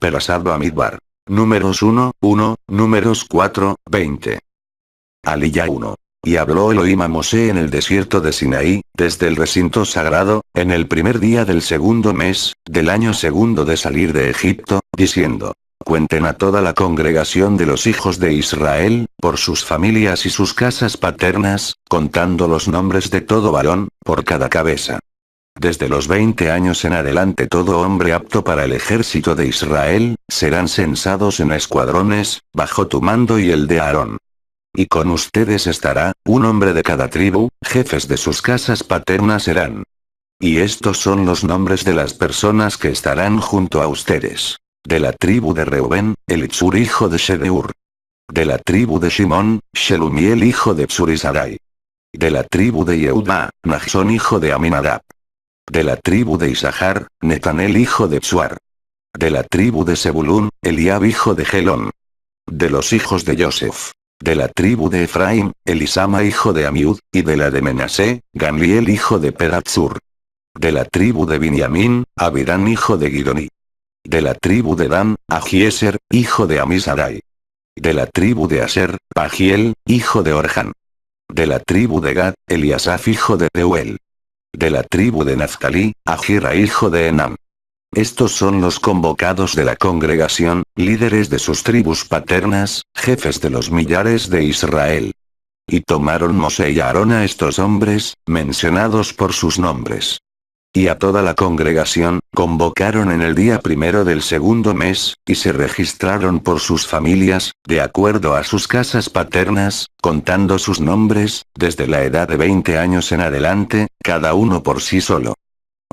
Perasad Bamidbar. Números 1, 1, números 4, 20. Aliyah 1. Y habló Elohim a Mosé en el desierto de Sinaí, desde el recinto sagrado, en el primer día del segundo mes, del año segundo de salir de Egipto, diciendo: Cuenten a toda la congregación de los hijos de Israel, por sus familias y sus casas paternas, contando los nombres de todo varón, por cada cabeza. Desde los 20 años en adelante todo hombre apto para el ejército de Israel, serán censados en escuadrones, bajo tu mando y el de Aarón. Y con ustedes estará, un hombre de cada tribu, jefes de sus casas paternas serán. Y estos son los nombres de las personas que estarán junto a ustedes. De la tribu de Reubén, Elitsur hijo de Shedeur. De la tribu de Shimón, Shelumiel hijo de Psurisarai. De la tribu de Yehuda, Nachshon hijo de Aminadab. De la tribu de Isahar, Netanel hijo de Psuar. De la tribu de Zebulún, Eliab hijo de Gelón. De los hijos de Yosef. De la tribu de Efraín, Elisama hijo de Amiud, y de la de Menasé, Gamliel hijo de Peratzur. De la tribu de Binyamin, Abidán hijo de Gidoní. De la tribu de Dan, Ahieser, hijo de Amisarai. De la tribu de Aser, Pagiel, hijo de Orjan. De la tribu de Gad, Eliasaf hijo de Reuel. De la tribu de Naftali, Ahira hijo de Enam. Estos son los convocados de la congregación, líderes de sus tribus paternas, jefes de los millares de Israel. Y tomaron Mosé y Aarón a estos hombres, mencionados por sus nombres. Y a toda la congregación, convocaron en el día primero del segundo mes, y se registraron por sus familias, de acuerdo a sus casas paternas, contando sus nombres, desde la edad de 20 años en adelante, cada uno por sí solo.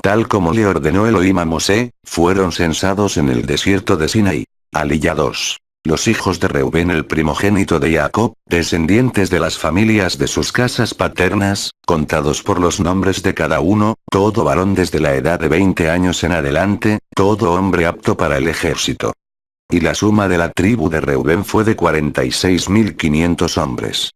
Tal como le ordenó Elohim a Mosé, fueron censados en el desierto de Sinaí. Aliyah 2. Los hijos de Reubén el primogénito de Jacob, descendientes de las familias de sus casas paternas, contados por los nombres de cada uno, todo varón desde la edad de 20 años en adelante, todo hombre apto para el ejército. Y la suma de la tribu de Reubén fue de 46.500 hombres.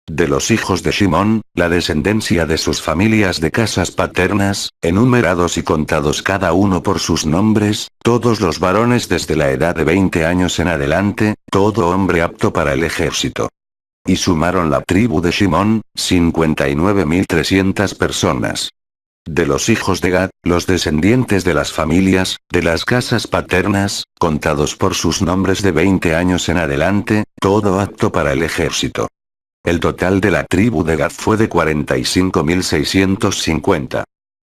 De los hijos de Shimón, la descendencia de sus familias de casas paternas, enumerados y contados cada uno por sus nombres, todos los varones desde la edad de 20 años en adelante, todo hombre apto para el ejército. Y sumaron la tribu de Shimón, 59.300 personas. De los hijos de Gad, los descendientes de las familias, de las casas paternas, contados por sus nombres de 20 años en adelante, todo apto para el ejército. El total de la tribu de Gad fue de 45.650.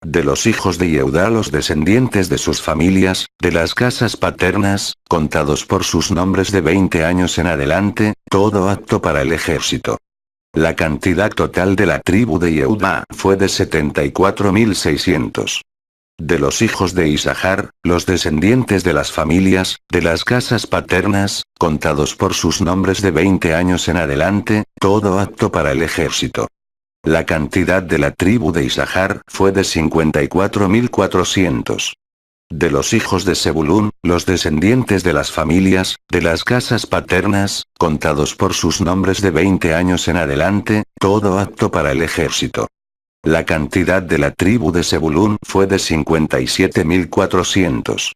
De los hijos de Yehuda los descendientes de sus familias, de las casas paternas, contados por sus nombres de 20 años en adelante, todo apto para el ejército. La cantidad total de la tribu de Yehuda fue de 74.600. De los hijos de Isahar, los descendientes de las familias, de las casas paternas, contados por sus nombres de 20 años en adelante, todo apto para el ejército. La cantidad de la tribu de Isahar fue de 54.400. De los hijos de Zebulún, los descendientes de las familias, de las casas paternas, contados por sus nombres de 20 años en adelante, todo apto para el ejército. La cantidad de la tribu de Zebulún fue de 57.400.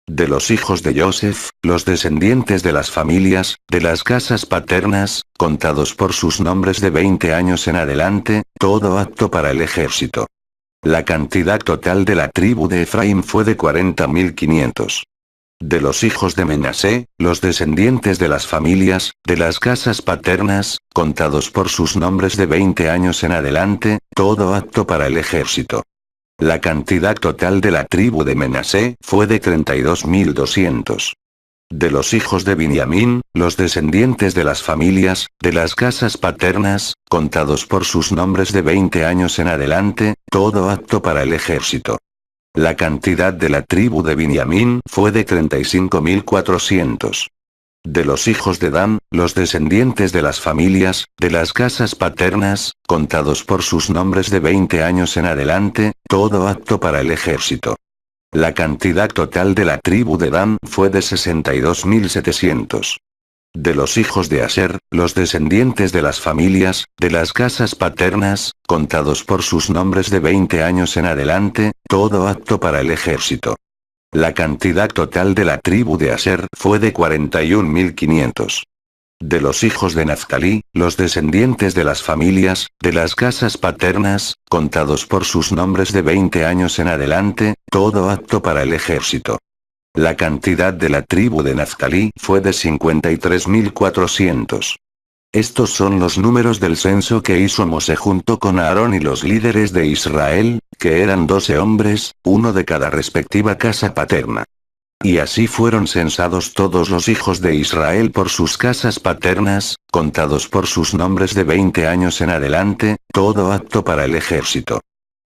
De los hijos de Yosef, los descendientes de las familias, de las casas paternas, contados por sus nombres de 20 años en adelante, todo apto para el ejército. La cantidad total de la tribu de Efraín fue de 40.500. De los hijos de Menasé, los descendientes de las familias, de las casas paternas, contados por sus nombres de 20 años en adelante, todo apto para el ejército. La cantidad total de la tribu de Menasé fue de 32.200. De los hijos de Binyamin, los descendientes de las familias, de las casas paternas, contados por sus nombres de 20 años en adelante, todo apto para el ejército. La cantidad de la tribu de Binyamin fue de 35.400. De los hijos de Dan, los descendientes de las familias, de las casas paternas, contados por sus nombres de 20 años en adelante, todo apto para el ejército. La cantidad total de la tribu de Dan fue de 62.700. De los hijos de Aser, los descendientes de las familias, de las casas paternas, contados por sus nombres de 20 años en adelante, todo apto para el ejército. La cantidad total de la tribu de Aser fue de 41.500. De los hijos de Naftalí, los descendientes de las familias, de las casas paternas, contados por sus nombres de 20 años en adelante, todo apto para el ejército. La cantidad de la tribu de Naftalí fue de 53.400. Estos son los números del censo que hizo Mosé junto con Aarón y los líderes de Israel, que eran 12 hombres, uno de cada respectiva casa paterna. Y así fueron censados todos los hijos de Israel por sus casas paternas, contados por sus nombres de 20 años en adelante, todo apto para el ejército.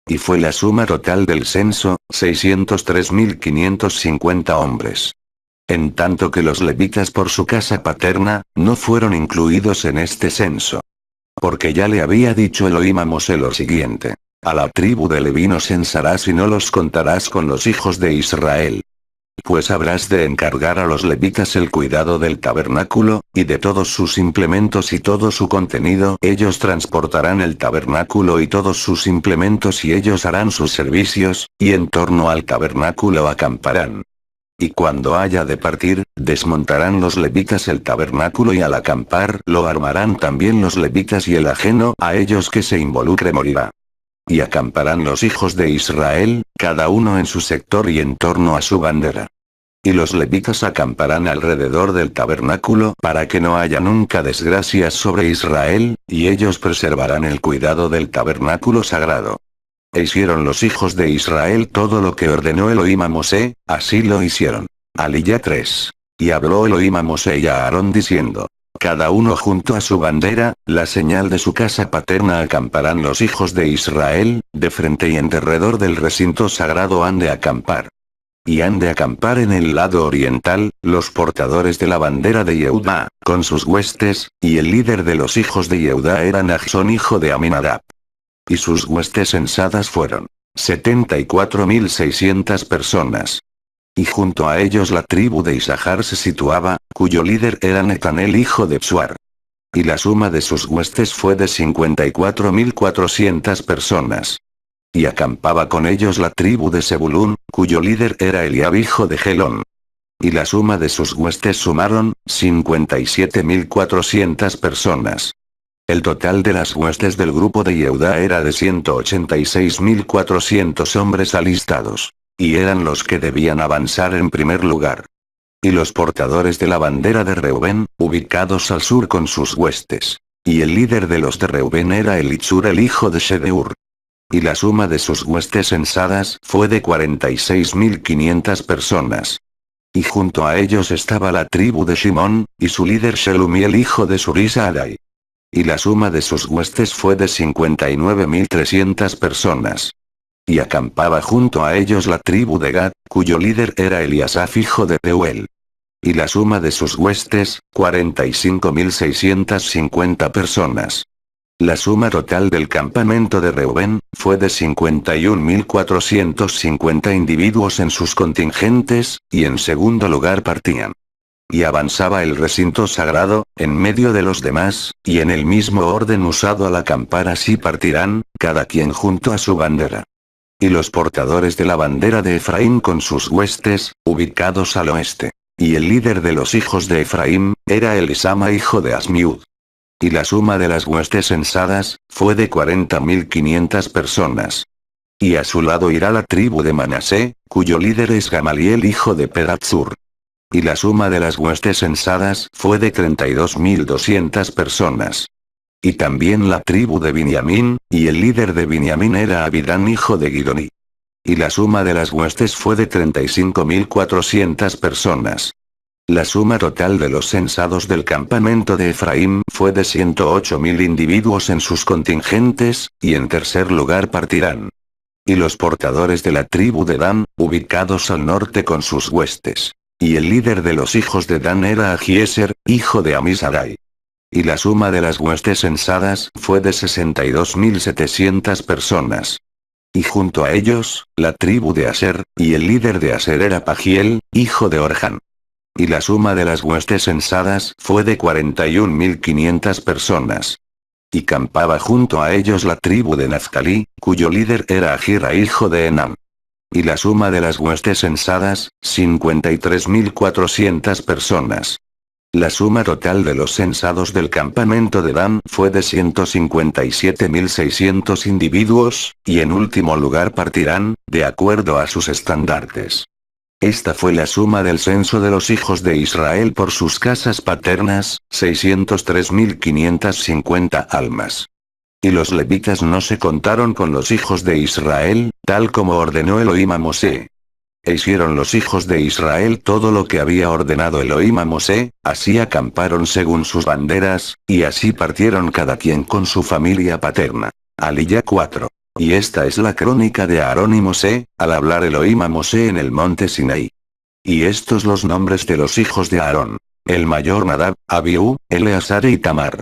Y fue la suma total del censo, 603.550 hombres. En tanto que los levitas por su casa paterna, no fueron incluidos en este censo. Porque ya le había dicho Elohim a Mosé lo siguiente: a la tribu de Leví no censarás y no los contarás con los hijos de Israel. Pues habrás de encargar a los levitas el cuidado del tabernáculo, y de todos sus implementos y todo su contenido. Ellos transportarán el tabernáculo y todos sus implementos y ellos harán sus servicios, y en torno al tabernáculo acamparán. Y cuando haya de partir, desmontarán los levitas el tabernáculo y al acampar lo armarán también los levitas y el ajeno a ellos que se involucre morirá. Y acamparán los hijos de Israel, cada uno en su sector y en torno a su bandera. Y los levitas acamparán alrededor del tabernáculo para que no haya nunca desgracias sobre Israel, y ellos preservarán el cuidado del tabernáculo sagrado. E hicieron los hijos de Israel todo lo que ordenó Elohim a Mosé, así lo hicieron. Aliyah 3. Y habló Elohim a Mosé y a Aarón diciendo: cada uno junto a su bandera, la señal de su casa paterna acamparán los hijos de Israel, de frente y en derredor del recinto sagrado han de acampar. Y han de acampar en el lado oriental, los portadores de la bandera de Yehudá, con sus huestes, y el líder de los hijos de Yehudá era Nachshon hijo de Aminadab. Y sus huestes censadas fueron 74.600 personas. Y junto a ellos la tribu de Isachar se situaba, cuyo líder era Netanel hijo de Psuar. Y la suma de sus huestes fue de 54.400 personas. Y acampaba con ellos la tribu de Zebulún, cuyo líder era Eliab hijo de Gelón. Y la suma de sus huestes sumaron 57.400 personas. El total de las huestes del grupo de Yehudá era de 186.400 hombres alistados. Y eran los que debían avanzar en primer lugar. Y los portadores de la bandera de Reubén, ubicados al sur con sus huestes. Y el líder de los de Reubén era Elitsur el hijo de Shedeur. Y la suma de sus huestes censadas fue de 46.500 personas. Y junto a ellos estaba la tribu de Shimón, y su líder Shelumiel hijo de Surisa-Adai. Y la suma de sus huestes fue de 59.300 personas. Y acampaba junto a ellos la tribu de Gad, cuyo líder era Eliasaf hijo de Deuel. Y la suma de sus huestes, 45.650 personas. La suma total del campamento de Reubén, fue de 51.450 individuos en sus contingentes, y en segundo lugar partían. Y avanzaba el recinto sagrado, en medio de los demás, y en el mismo orden usado al acampar así partirán, cada quien junto a su bandera. Y los portadores de la bandera de Efraín con sus huestes, ubicados al oeste. Y el líder de los hijos de Efraín, era Elisama hijo de Asmiud. Y la suma de las huestes censadas, fue de 40.500 personas. Y a su lado irá la tribu de Manasé, cuyo líder es Gamaliel hijo de Pedatsur. Y la suma de las huestes censadas fue de 32.200 personas. Y también la tribu de Biniamín, y el líder de Biniamín era Abidán hijo de Gidoni. Y la suma de las huestes fue de 35.400 personas. La suma total de los censados del campamento de Efraín fue de 108.000 individuos en sus contingentes, y en tercer lugar partirán. Y los portadores de la tribu de Dan, ubicados al norte con sus huestes. Y el líder de los hijos de Dan era Agieser, hijo de Amisadai. Y la suma de las huestes censadas fue de 62.700 personas. Y junto a ellos, la tribu de Aser, y el líder de Aser era Pagiel, hijo de Orhan. Y la suma de las huestes censadas fue de 41.500 personas. Y campaba junto a ellos la tribu de Naftalí, cuyo líder era Agira hijo de Enam. y la suma de las huestes censadas, 53.400 personas. La suma total de los censados del campamento de Dan fue de 157.600 individuos, y en último lugar partirán, de acuerdo a sus estandartes. Esta fue la suma del censo de los hijos de Israel por sus casas paternas, 603.550 almas. Y los levitas no se contaron con los hijos de Israel, tal como ordenó Elohim a Mosé. E hicieron los hijos de Israel todo lo que había ordenado Elohim a Mosé, así acamparon según sus banderas, y así partieron cada quien con su familia paterna. Aliyah 4. Y esta es la crónica de Aarón y Mosé, al hablar Elohim a Mosé en el monte Sinaí. Y estos los nombres de los hijos de Aarón. El mayor Nadab, Abiú, Eleazar y Tamar.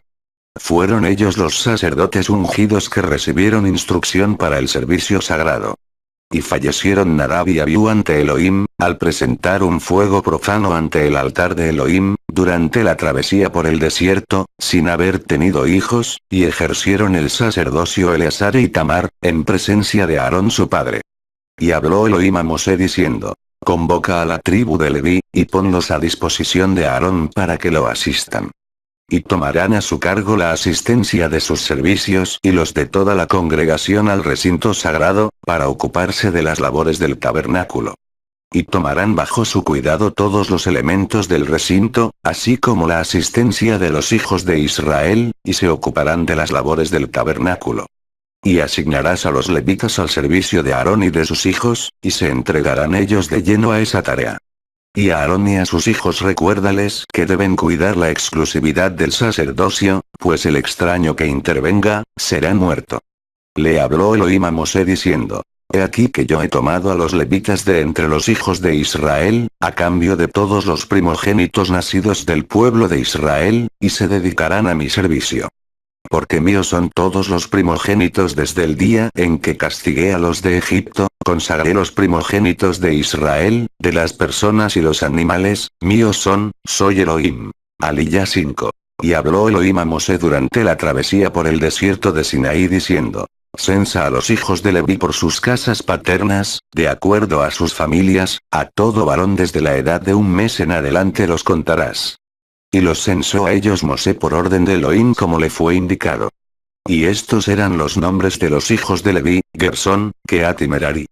Fueron ellos los sacerdotes ungidos que recibieron instrucción para el servicio sagrado. Y fallecieron Nadab y Abiú ante Elohim, al presentar un fuego profano ante el altar de Elohim, durante la travesía por el desierto, sin haber tenido hijos, y ejercieron el sacerdocio Eleazar y Tamar, en presencia de Aarón su padre. Y habló Elohim a Mosé diciendo: convoca a la tribu de Leví, y ponlos a disposición de Aarón para que lo asistan. Y tomarán a su cargo la asistencia de sus servicios y los de toda la congregación al recinto sagrado, para ocuparse de las labores del tabernáculo. Y tomarán bajo su cuidado todos los elementos del recinto, así como la asistencia de los hijos de Israel, y se ocuparán de las labores del tabernáculo. Y asignarás a los levitas al servicio de Aarón y de sus hijos, y se entregarán ellos de lleno a esa tarea. Y a Aarón y a sus hijos recuérdales que deben cuidar la exclusividad del sacerdocio, pues el extraño que intervenga, será muerto. Le habló Elohim a Mosé diciendo: he aquí que yo he tomado a los levitas de entre los hijos de Israel, a cambio de todos los primogénitos nacidos del pueblo de Israel, y se dedicarán a mi servicio. Porque míos son todos los primogénitos desde el día en que castigué a los de Egipto, consagré los primogénitos de Israel, de las personas y los animales, míos son, soy Elohim. Aliyah 5. Y habló Elohim a Mosé durante la travesía por el desierto de Sinaí diciendo: censa a los hijos de Leví por sus casas paternas, de acuerdo a sus familias, a todo varón desde la edad de un mes en adelante los contarás. Y los censó a ellos Mosé por orden de Elohim como le fue indicado. Y estos eran los nombres de los hijos de Leví: Gersón, Kehat y Merari.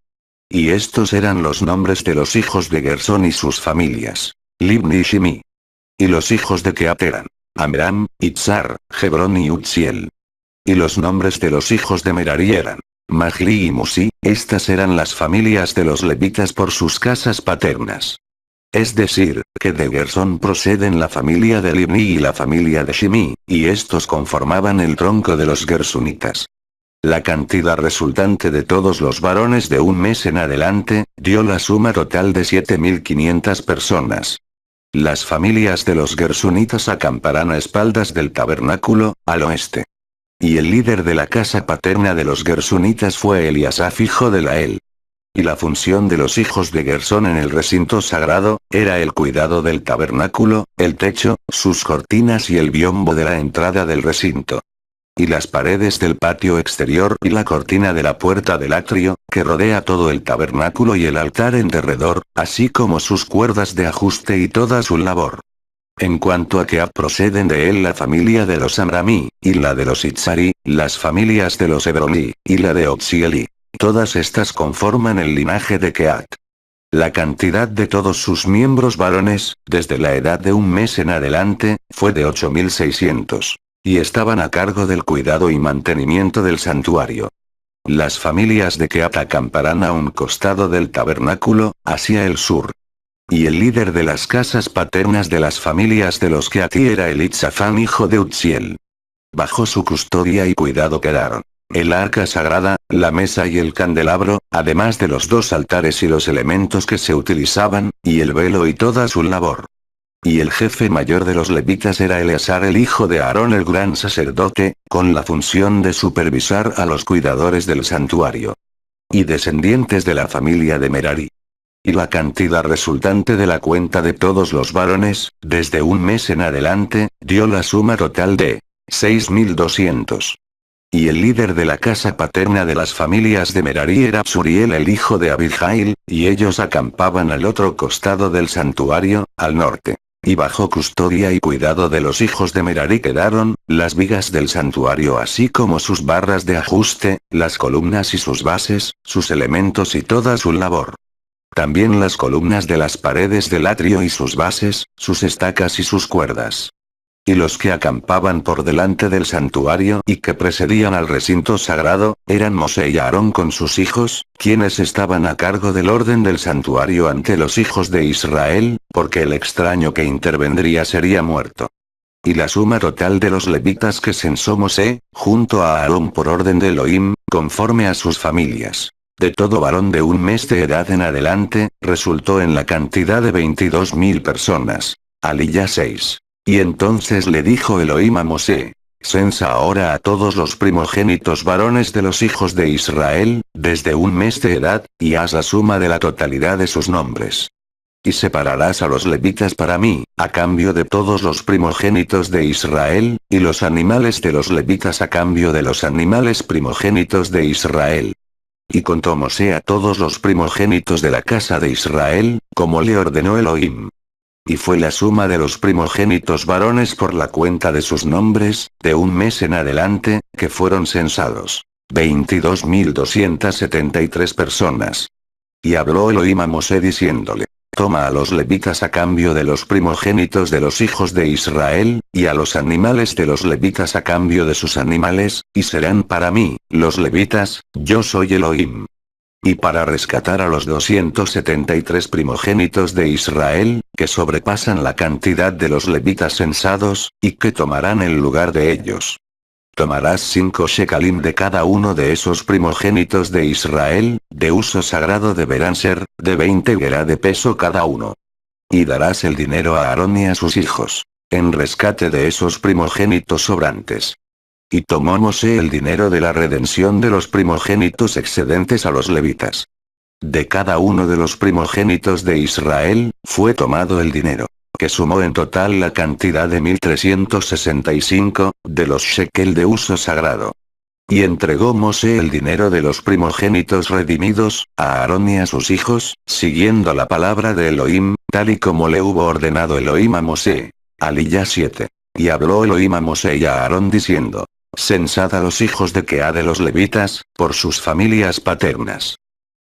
Y estos eran los nombres de los hijos de Gersón y sus familias: Libni y Shimi. Y los hijos de Kehat eran Amram, Itzar, Hebrón y Utziel. Y los nombres de los hijos de Merari eran Mahli y Musi. Estas eran las familias de los levitas por sus casas paternas. Es decir, que de Gersón proceden la familia de Libni y la familia de Shimi, y estos conformaban el tronco de los gersonitas. La cantidad resultante de todos los varones de un mes en adelante, dio la suma total de 7.500 personas. Las familias de los gersonitas acamparán a espaldas del tabernáculo, al oeste. Y el líder de la casa paterna de los gersonitas fue Eliasaf hijo de Lael. Y la función de los hijos de Gersón en el recinto sagrado, era el cuidado del tabernáculo, el techo, sus cortinas y el biombo de la entrada del recinto. Y las paredes del patio exterior y la cortina de la puerta del atrio, que rodea todo el tabernáculo y el altar en derredor, así como sus cuerdas de ajuste y toda su labor. En cuanto a Kehat proceden de él la familia de los Amramí, y la de los Itzarí, las familias de los Hebroní, y la de Otzielí. Todas estas conforman el linaje de Kehat. La cantidad de todos sus miembros varones, desde la edad de un mes en adelante, fue de 8.600. Y estaban a cargo del cuidado y mantenimiento del santuario. Las familias de Kehat acamparán a un costado del tabernáculo, hacia el sur. Y el líder de las casas paternas de las familias de los Kehatí era Elitzafán hijo de Utziel. Bajo su custodia y cuidado quedaron el arca sagrada, la mesa y el candelabro, además de los dos altares y los elementos que se utilizaban, y el velo y toda su labor. Y el jefe mayor de los levitas era Eleazar el hijo de Aarón el gran sacerdote, con la función de supervisar a los cuidadores del santuario. Y descendientes de la familia de Merari. Y la cantidad resultante de la cuenta de todos los varones, desde un mes en adelante, dio la suma total de 6.200. Y el líder de la casa paterna de las familias de Merari era Suriel el hijo de Abijail, y ellos acampaban al otro costado del santuario, al norte. Y bajo custodia y cuidado de los hijos de Merari quedaron, las vigas del santuario así como sus barras de ajuste, las columnas y sus bases, sus elementos y toda su labor. También las columnas de las paredes del atrio y sus bases, sus estacas y sus cuerdas. Y los que acampaban por delante del santuario y que precedían al recinto sagrado, eran Mosé y Aarón con sus hijos, quienes estaban a cargo del orden del santuario ante los hijos de Israel, porque el extraño que intervendría sería muerto. Y la suma total de los levitas que censó Mosé, junto a Aarón por orden de Elohim, conforme a sus familias, de todo varón de un mes de edad en adelante, resultó en la cantidad de 22.000 personas. Aliyah 6. Y entonces le dijo Elohim a Mosé: censa ahora a todos los primogénitos varones de los hijos de Israel, desde un mes de edad, y haz la suma de la totalidad de sus nombres. Y separarás a los levitas para mí, a cambio de todos los primogénitos de Israel, y los animales de los levitas a cambio de los animales primogénitos de Israel. Y contó Mosé a todos los primogénitos de la casa de Israel, como le ordenó Elohim. Y fue la suma de los primogénitos varones por la cuenta de sus nombres, de un mes en adelante, que fueron censados. 22.273 personas. Y habló Elohim a Mosé diciéndole: toma a los levitas a cambio de los primogénitos de los hijos de Israel, y a los animales de los levitas a cambio de sus animales, y serán para mí, los levitas, yo soy Elohim. Y para rescatar a los 273 primogénitos de Israel, que sobrepasan la cantidad de los levitas censados, y que tomarán el lugar de ellos. Tomarás 5 shekalim de cada uno de esos primogénitos de Israel, de uso sagrado deberán ser, de 20 gerá de peso cada uno. Y darás el dinero a Aarón y a sus hijos, en rescate de esos primogénitos sobrantes. Y tomó Mosé el dinero de la redención de los primogénitos excedentes a los levitas. De cada uno de los primogénitos de Israel, fue tomado el dinero, que sumó en total la cantidad de 1.365, de los shekel de uso sagrado. Y entregó Mosé el dinero de los primogénitos redimidos, a Aarón y a sus hijos, siguiendo la palabra de Elohim, tal y como le hubo ordenado Elohim a Mosé. Aliyah 7. Y habló Elohim a Mosé y a Aarón diciendo: censad a los hijos de Queá de los levitas, por sus familias paternas.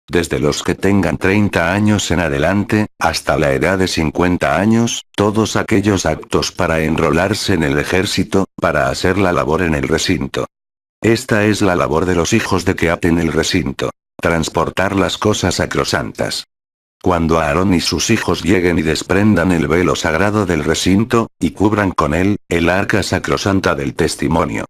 Desde los que tengan 30 años en adelante, hasta la edad de 50 años, todos aquellos aptos para enrolarse en el ejército, para hacer la labor en el recinto. Esta es la labor de los hijos de Quehat en el recinto: transportar las cosas sacrosantas. Cuando Aarón y sus hijos lleguen y desprendan el velo sagrado del recinto, y cubran con él, el arca sacrosanta del testimonio.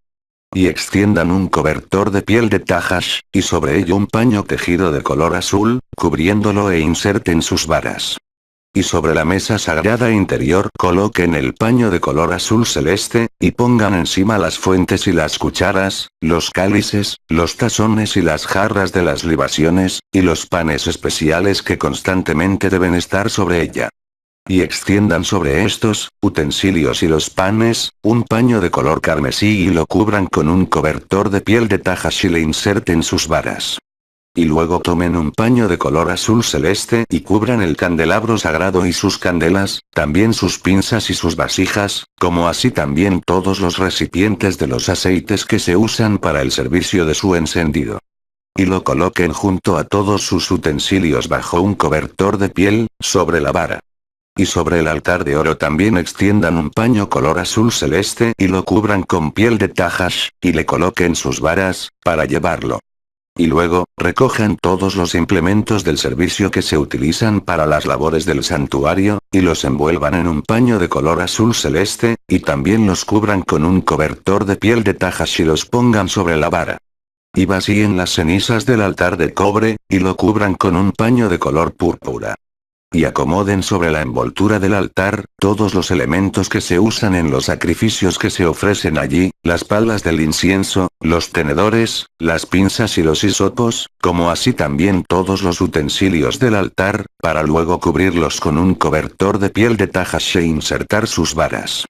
Y extiendan un cobertor de piel de tajash, y sobre ello un paño tejido de color azul, cubriéndolo e inserten sus varas. Y sobre la mesa sagrada interior coloquen el paño de color azul celeste, y pongan encima las fuentes y las cucharas, los cálices, los tazones y las jarras de las libaciones, y los panes especiales que constantemente deben estar sobre ella. Y extiendan sobre estos utensilios y los panes, un paño de color carmesí y lo cubran con un cobertor de piel de tajash y le inserten sus varas. Y luego tomen un paño de color azul celeste y cubran el candelabro sagrado y sus candelas, también sus pinzas y sus vasijas, como así también todos los recipientes de los aceites que se usan para el servicio de su encendido. Y lo coloquen junto a todos sus utensilios bajo un cobertor de piel, sobre la vara. Y sobre el altar de oro también extiendan un paño color azul celeste y lo cubran con piel de tajash, y le coloquen sus varas, para llevarlo. Y luego, recojan todos los implementos del servicio que se utilizan para las labores del santuario, y los envuelvan en un paño de color azul celeste, y también los cubran con un cobertor de piel de tajash y los pongan sobre la vara. Y vacíen las cenizas del altar de cobre, y lo cubran con un paño de color púrpura. Y acomoden sobre la envoltura del altar, todos los elementos que se usan en los sacrificios que se ofrecen allí, las palas del incienso, los tenedores, las pinzas y los hisopos, como así también todos los utensilios del altar, para luego cubrirlos con un cobertor de piel de tajash e insertar sus varas.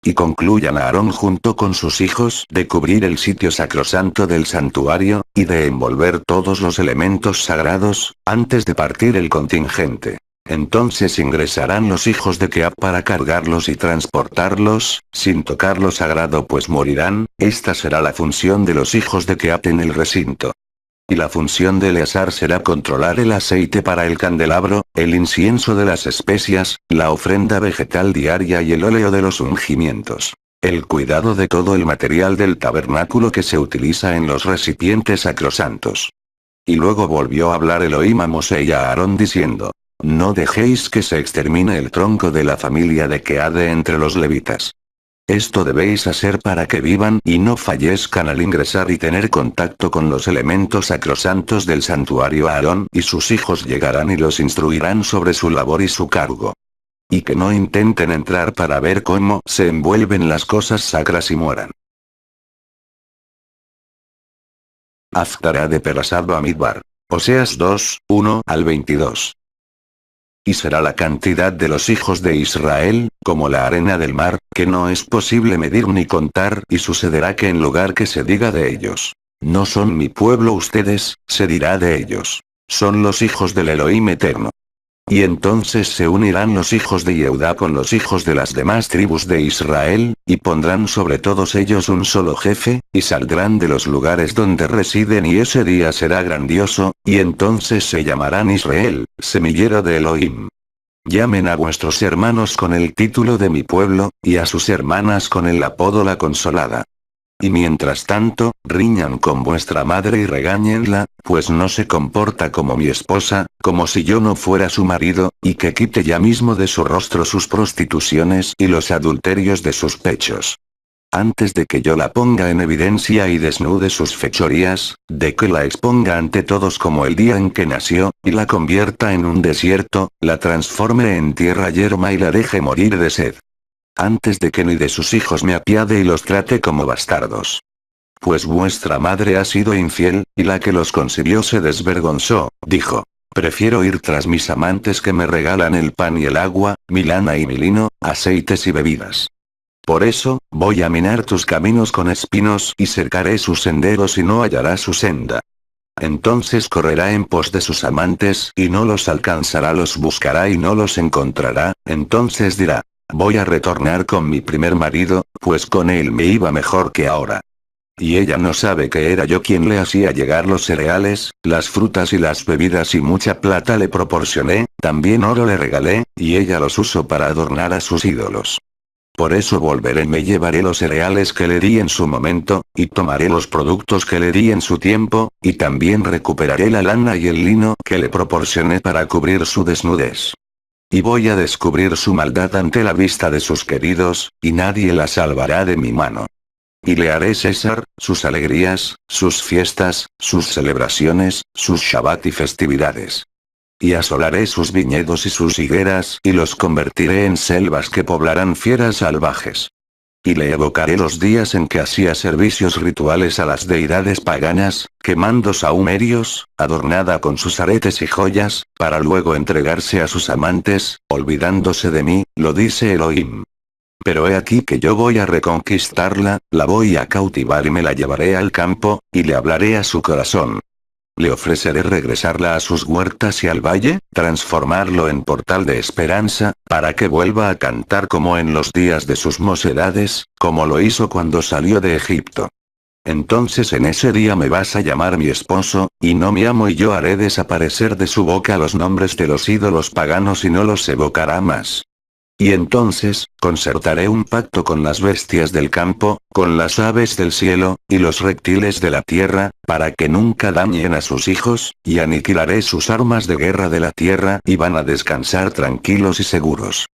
Y concluyan a Aarón junto con sus hijos de cubrir el sitio sacrosanto del santuario, y de envolver todos los elementos sagrados, antes de partir el contingente. Entonces ingresarán los hijos de Keab para cargarlos y transportarlos, sin tocar lo sagrado pues morirán. Esta será la función de los hijos de Keab en el recinto. Y la función de Eleazar será controlar el aceite para el candelabro, el incienso de las especias, la ofrenda vegetal diaria y el óleo de los ungimientos. El cuidado de todo el material del tabernáculo que se utiliza en los recipientes sacrosantos. Y luego volvió a hablar Elohim a Mosé y a Aarón diciendo: no dejéis que se extermine el tronco de la familia de Keade entre los levitas. Esto debéis hacer para que vivan y no fallezcan al ingresar y tener contacto con los elementos sacrosantos del santuario. Aarón y sus hijos llegarán y los instruirán sobre su labor y su cargo. Y que no intenten entrar para ver cómo se envuelven las cosas sacras y mueran. Haftará de Perasad Bamidbar. Oseas 2, 1 al 22. Y será la cantidad de los hijos de Israel, como la arena del mar, que no es posible medir ni contar, y sucederá que en lugar que se diga de ellos: no son mi pueblo ustedes, se dirá de ellos: son los hijos del Elohim eterno. Y entonces se unirán los hijos de Yehudá con los hijos de las demás tribus de Israel, y pondrán sobre todos ellos un solo jefe, y saldrán de los lugares donde residen y ese día será grandioso, y entonces se llamarán Israel, semillero de Elohim. Llamen a vuestros hermanos con el título de mi pueblo, y a sus hermanas con el apodo la consolada. Y mientras tanto, riñan con vuestra madre y regáñenla, pues no se comporta como mi esposa, como si yo no fuera su marido, y que quite ya mismo de su rostro sus prostituciones y los adulterios de sus pechos. Antes de que yo la ponga en evidencia y desnude sus fechorías, de que la exponga ante todos como el día en que nació, y la convierta en un desierto, la transforme en tierra yerma y la deje morir de sed. Antes de que ni de sus hijos me apiade y los trate como bastardos. Pues vuestra madre ha sido infiel, y la que los concibió se desvergonzó, dijo: prefiero ir tras mis amantes que me regalan el pan y el agua, mi lana y mi lino, aceites y bebidas. Por eso, voy a minar tus caminos con espinos y cercaré sus senderos y no hallará su senda. Entonces correrá en pos de sus amantes y no los alcanzará, los buscará y no los encontrará, entonces dirá: voy a retornar con mi primer marido, pues con él me iba mejor que ahora. Y ella no sabe que era yo quien le hacía llegar los cereales, las frutas y las bebidas y mucha plata le proporcioné, también oro le regalé, y ella los usó para adornar a sus ídolos. Por eso volveré y me llevaré los cereales que le di en su momento, y tomaré los productos que le di en su tiempo, y también recuperaré la lana y el lino que le proporcioné para cubrir su desnudez. Y voy a descubrir su maldad ante la vista de sus queridos, y nadie la salvará de mi mano. Y le haré cesar sus alegrías, sus fiestas, sus celebraciones, sus Shabbat y festividades. Y asolaré sus viñedos y sus higueras y los convertiré en selvas que poblarán fieras salvajes. Y le evocaré los días en que hacía servicios rituales a las deidades paganas, quemando sahumerios, adornada con sus aretes y joyas, para luego entregarse a sus amantes, olvidándose de mí, lo dice Elohim. Pero he aquí que yo voy a reconquistarla, la voy a cautivar y me la llevaré al campo, y le hablaré a su corazón. Le ofreceré regresarla a sus huertas y al valle, transformarlo en portal de esperanza, para que vuelva a cantar como en los días de sus mocedades, como lo hizo cuando salió de Egipto. Entonces en ese día me vas a llamar mi esposo, y no mi amo, y yo haré desaparecer de su boca los nombres de los ídolos paganos y no los evocará más. Y entonces, concertaré un pacto con las bestias del campo, con las aves del cielo, y los reptiles de la tierra, para que nunca dañen a sus hijos, y aniquilaré sus armas de guerra de la tierra y van a descansar tranquilos y seguros.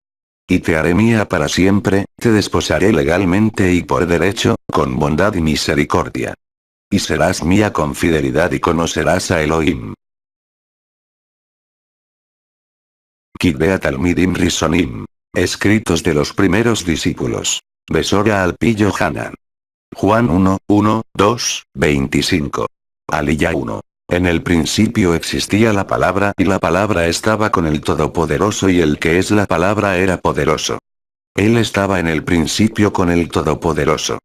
Y te haré mía para siempre, te desposaré legalmente y por derecho, con bondad y misericordia. Y serás mía con fidelidad y conocerás a Elohim. Kidbea Talmidim Risonim. Escritos de los primeros discípulos. Besora al pillo Hanan. Juan 1, 1, 2, 25. Aliyah 1. En el principio existía la palabra y la palabra estaba con el Todopoderoso y el que es la palabra era poderoso. Él estaba en el principio con el Todopoderoso.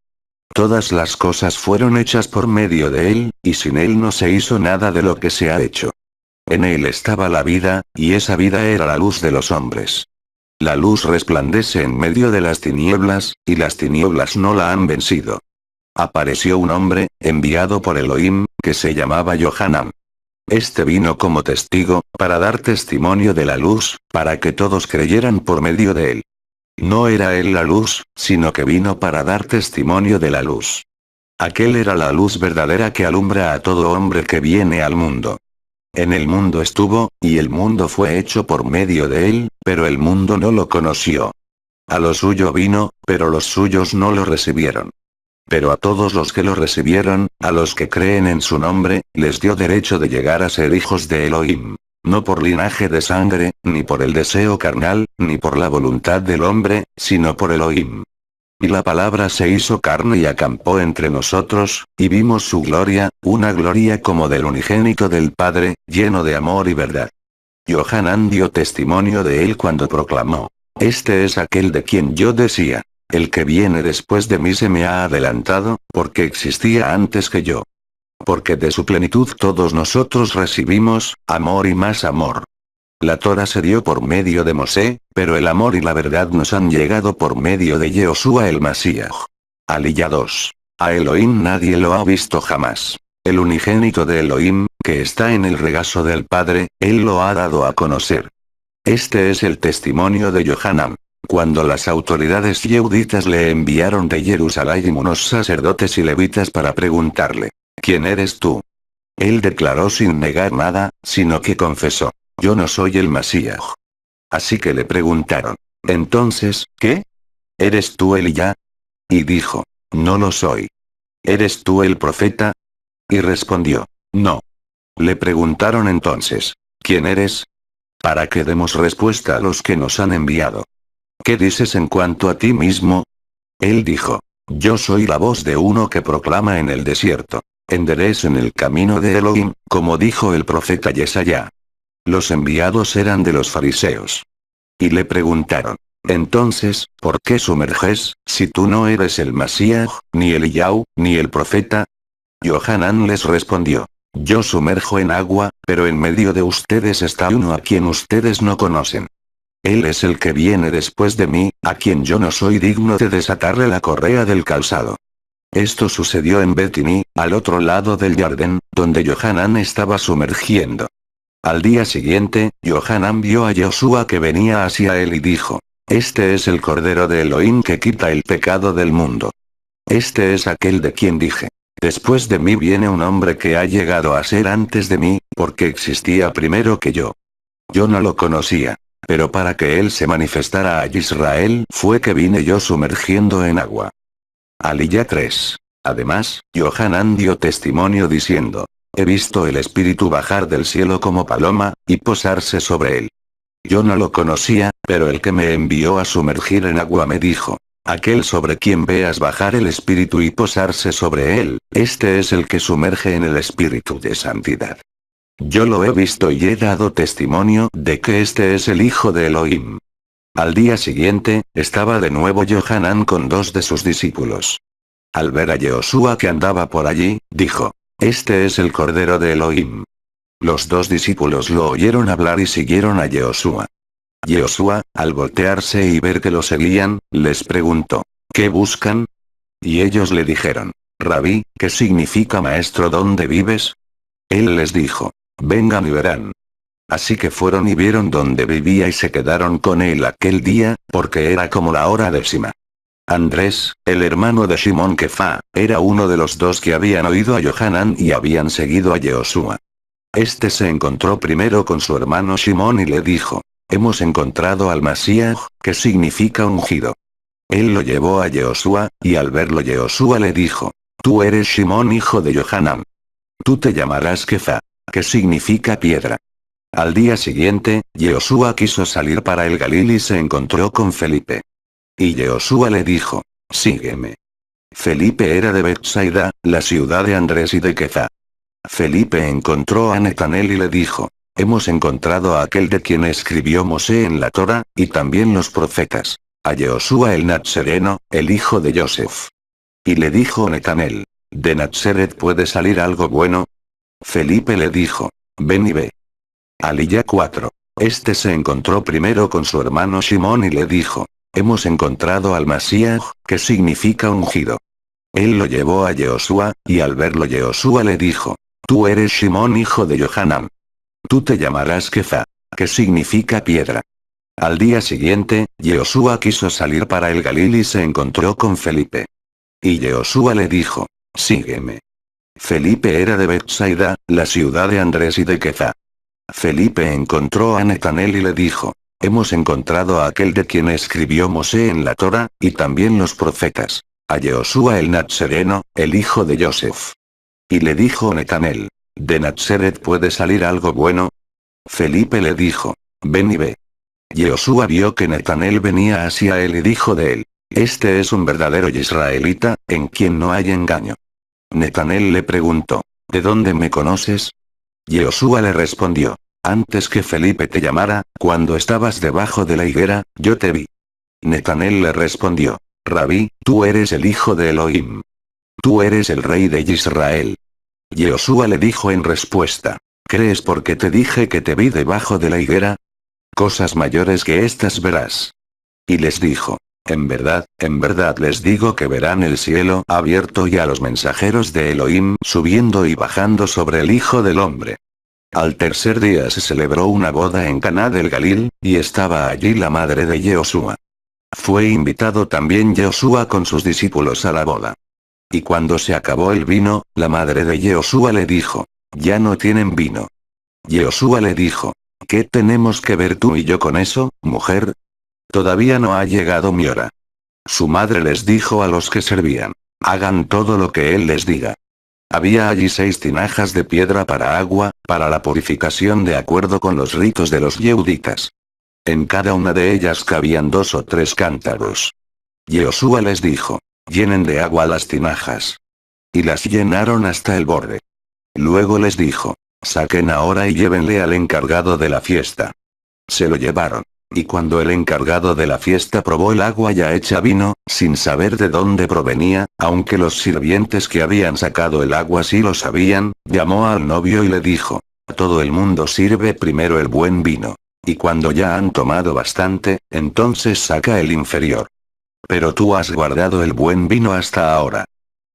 Todas las cosas fueron hechas por medio de él, y sin él no se hizo nada de lo que se ha hecho. En él estaba la vida, y esa vida era la luz de los hombres. La luz resplandece en medio de las tinieblas, y las tinieblas no la han vencido. Apareció un hombre, enviado por Elohim, que se llamaba Johanan. Este vino como testigo, para dar testimonio de la luz, para que todos creyeran por medio de él. No era él la luz, sino que vino para dar testimonio de la luz. Aquel era la luz verdadera que alumbra a todo hombre que viene al mundo. En el mundo estuvo, y el mundo fue hecho por medio de él, pero el mundo no lo conoció. A lo suyo vino, pero los suyos no lo recibieron. Pero a todos los que lo recibieron, a los que creen en su nombre, les dio derecho de llegar a ser hijos de Elohim. No por linaje de sangre, ni por el deseo carnal, ni por la voluntad del hombre, sino por Elohim. Y la palabra se hizo carne y acampó entre nosotros, y vimos su gloria, una gloria como del unigénito del Padre, lleno de amor y verdad. Johanan dio testimonio de él cuando proclamó: Este es aquel de quien yo decía: el que viene después de mí se me ha adelantado, porque existía antes que yo. Porque de su plenitud todos nosotros recibimos, amor y más amor. La Torá se dio por medio de Mosé, pero el amor y la verdad nos han llegado por medio de Yehoshua el Masías. Aliyah 2. A Elohim nadie lo ha visto jamás. El unigénito de Elohim, que está en el regazo del Padre, él lo ha dado a conocer. Este es el testimonio de Johanan. Cuando las autoridades yehuditas le enviaron de Jerusalén unos sacerdotes y levitas para preguntarle: ¿Quién eres tú? Él declaró sin negar nada, sino que confesó: Yo no soy el Masías. Así que le preguntaron: Entonces, ¿qué? ¿Eres tú Elías? Y dijo: No lo soy. ¿Eres tú el profeta? Y respondió: No. Le preguntaron entonces: ¿Quién eres? Para que demos respuesta a los que nos han enviado. ¿Qué dices en cuanto a ti mismo? Él dijo: Yo soy la voz de uno que proclama en el desierto: Enderecen el camino de Elohim, como dijo el profeta Yesaya. Los enviados eran de los fariseos. Y le preguntaron: Entonces, ¿por qué sumerges, si tú no eres el Masías, ni Eliyahu, ni el profeta? Johanan les respondió: Yo sumerjo en agua, pero en medio de ustedes está uno a quien ustedes no conocen. Él es el que viene después de mí, a quien yo no soy digno de desatarle la correa del calzado. Esto sucedió en Betini, al otro lado del Jardín, donde Johanan estaba sumergiendo. Al día siguiente, Johanan vio a Yoshua que venía hacia él y dijo: Este es el Cordero de Elohim que quita el pecado del mundo. Este es aquel de quien dije: Después de mí viene un hombre que ha llegado a ser antes de mí, porque existía primero que yo. Yo no lo conocía. Pero para que él se manifestara a Israel fue que vine yo sumergiendo en agua. Aliyah 3. Además, Johanan dio testimonio diciendo: He visto el Espíritu bajar del cielo como paloma, y posarse sobre él. Yo no lo conocía, pero el que me envió a sumergir en agua me dijo: Aquel sobre quien veas bajar el Espíritu y posarse sobre él, este es el que sumerge en el Espíritu de santidad. Yo lo he visto y he dado testimonio de que este es el Hijo de Elohim. Al día siguiente, estaba de nuevo Johanan con dos de sus discípulos. Al ver a Yehoshua que andaba por allí, dijo: Este es el Cordero de Elohim. Los dos discípulos lo oyeron hablar y siguieron a Yehoshua. Yehoshua, al voltearse y ver que lo seguían, les preguntó: ¿Qué buscan? Y ellos le dijeron: Rabí, ¿qué significa maestro? ¿Dónde vives? Él les dijo: Vengan y verán. Así que fueron y vieron dónde vivía y se quedaron con él aquel día, porque era como la hora 10. Andrés, el hermano de Shimón Kefá, era uno de los dos que habían oído a Johanan y habían seguido a Yehoshua. Este se encontró primero con su hermano Shimón y le dijo: Hemos encontrado al Masías, que significa ungido. Él lo llevó a Yehoshua, y al verlo Yehoshua le dijo: Tú eres Shimón hijo de Johanan. Tú te llamarás Kefá, que significa piedra. Al día siguiente, Yehoshua quiso salir para el Galil y se encontró con Felipe. Y Yehoshua le dijo: Sígueme. Felipe era de Betsaida, la ciudad de Andrés y de Kefá. Felipe encontró a Netanel y le dijo: Hemos encontrado a aquel de quien escribió Mosé en la Torá, y también los profetas. a Yehoshua el Nazareno, el hijo de Joseph. Y le dijo Netanel: ¿de Nazaret puede salir algo bueno? Felipe le dijo: ven y ve. Aliyah 4. Este se encontró primero con su hermano Shimón y le dijo: hemos encontrado al Masías, que significa ungido. Él lo llevó a Yehoshua, y al verlo Yehoshua le dijo: tú eres Shimón hijo de Johanán. Tú te llamarás Kefa, que significa piedra. Al día siguiente, Yehoshua quiso salir para el Galil y se encontró con Felipe. Y Yehoshua le dijo: sígueme. Felipe era de Betsaida, la ciudad de Andrés y de Kefa. Felipe encontró a Netanel y le dijo: hemos encontrado a aquel de quien escribió Mosé en la Torá, y también los profetas, a Yehoshua el Nazareno, el hijo de Joseph. Y le dijo Netanel: ¿de Nazaret puede salir algo bueno? Felipe le dijo: ven y ve. Yehoshua vio que Netanel venía hacia él y dijo de él: este es un verdadero israelita, en quien no hay engaño. Netanel le preguntó: ¿de dónde me conoces? Yehoshua le respondió: antes que Felipe te llamara, cuando estabas debajo de la higuera, yo te vi. Netanel le respondió: Rabí, tú eres el hijo de Elohim. Tú eres el rey de Israel. Yehoshua le dijo en respuesta: ¿crees porque te dije que te vi debajo de la higuera? Cosas mayores que estas verás. Y les dijo: en verdad les digo que verán el cielo abierto y a los mensajeros de Elohim subiendo y bajando sobre el Hijo del Hombre. Al tercer día se celebró una boda en Caná del Galil, y estaba allí la madre de Yehoshua. Fue invitado también Yehoshua con sus discípulos a la boda. Y cuando se acabó el vino, la madre de Yehoshua le dijo: ya no tienen vino. Yehoshua le dijo: ¿qué tenemos que ver tú y yo con eso, mujer? Todavía no ha llegado mi hora. Su madre les dijo a los que servían: hagan todo lo que él les diga. Había allí 6 tinajas de piedra para agua, para la purificación de acuerdo con los ritos de los yehuditas. En cada una de ellas cabían 2 o 3 cántaros. Yehoshua les dijo: llenen de agua las tinajas. Y las llenaron hasta el borde. Luego les dijo: saquen ahora y llévenle al encargado de la fiesta. Se lo llevaron. Y cuando el encargado de la fiesta probó el agua ya hecha vino, sin saber de dónde provenía, aunque los sirvientes que habían sacado el agua sí lo sabían, llamó al novio y le dijo: todo el mundo sirve primero el buen vino. Y cuando ya han tomado bastante, entonces saca el inferior. Pero tú has guardado el buen vino hasta ahora.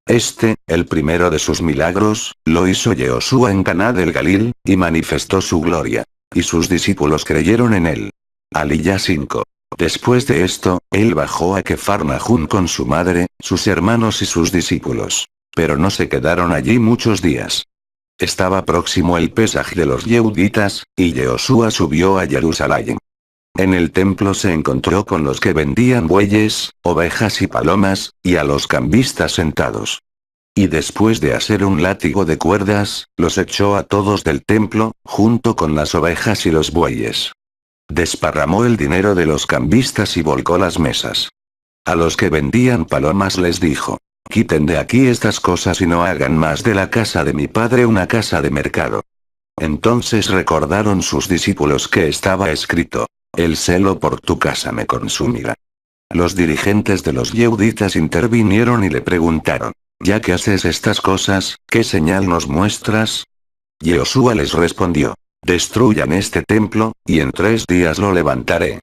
Este, el primero de sus milagros, lo hizo Yehoshua en Caná del Galil, y manifestó su gloria. Y sus discípulos creyeron en él. Aliyah 5. Después de esto, él bajó a Kefarnahum con su madre, sus hermanos y sus discípulos. Pero no se quedaron allí muchos días. Estaba próximo el Pesaj de los Yehuditas, y Yehoshua subió a Jerusalén. En el templo se encontró con los que vendían bueyes, ovejas y palomas, y a los cambistas sentados. Y después de hacer un látigo de cuerdas, los echó a todos del templo, junto con las ovejas y los bueyes. Desparramó el dinero de los cambistas y volcó las mesas. A los que vendían palomas les dijo: quiten de aquí estas cosas y no hagan más de la casa de mi padre una casa de mercado. Entonces recordaron sus discípulos que estaba escrito: el celo por tu casa me consumirá. Los dirigentes de los yehuditas intervinieron y le preguntaron: ya que haces estas cosas, ¿qué señal nos muestras? Yehoshua les respondió: destruyan este templo, y en 3 días lo levantaré.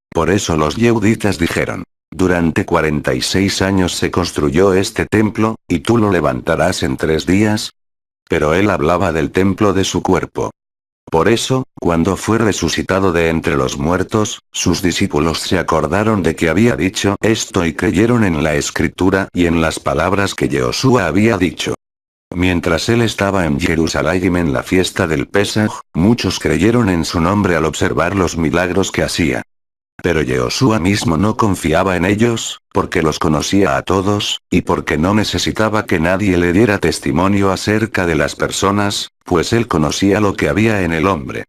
Por eso los yehuditas dijeron: durante 46 años se construyó este templo, y tú lo levantarás en 3 días. Pero él hablaba del templo de su cuerpo. Por eso, cuando fue resucitado de entre los muertos, sus discípulos se acordaron de que había dicho esto y creyeron en la escritura y en las palabras que Yehoshua había dicho. Mientras él estaba en Jerusalén en la fiesta del Pesaj, muchos creyeron en su nombre al observar los milagros que hacía. Pero Yehoshua mismo no confiaba en ellos, porque los conocía a todos, y porque no necesitaba que nadie le diera testimonio acerca de las personas, pues él conocía lo que había en el hombre.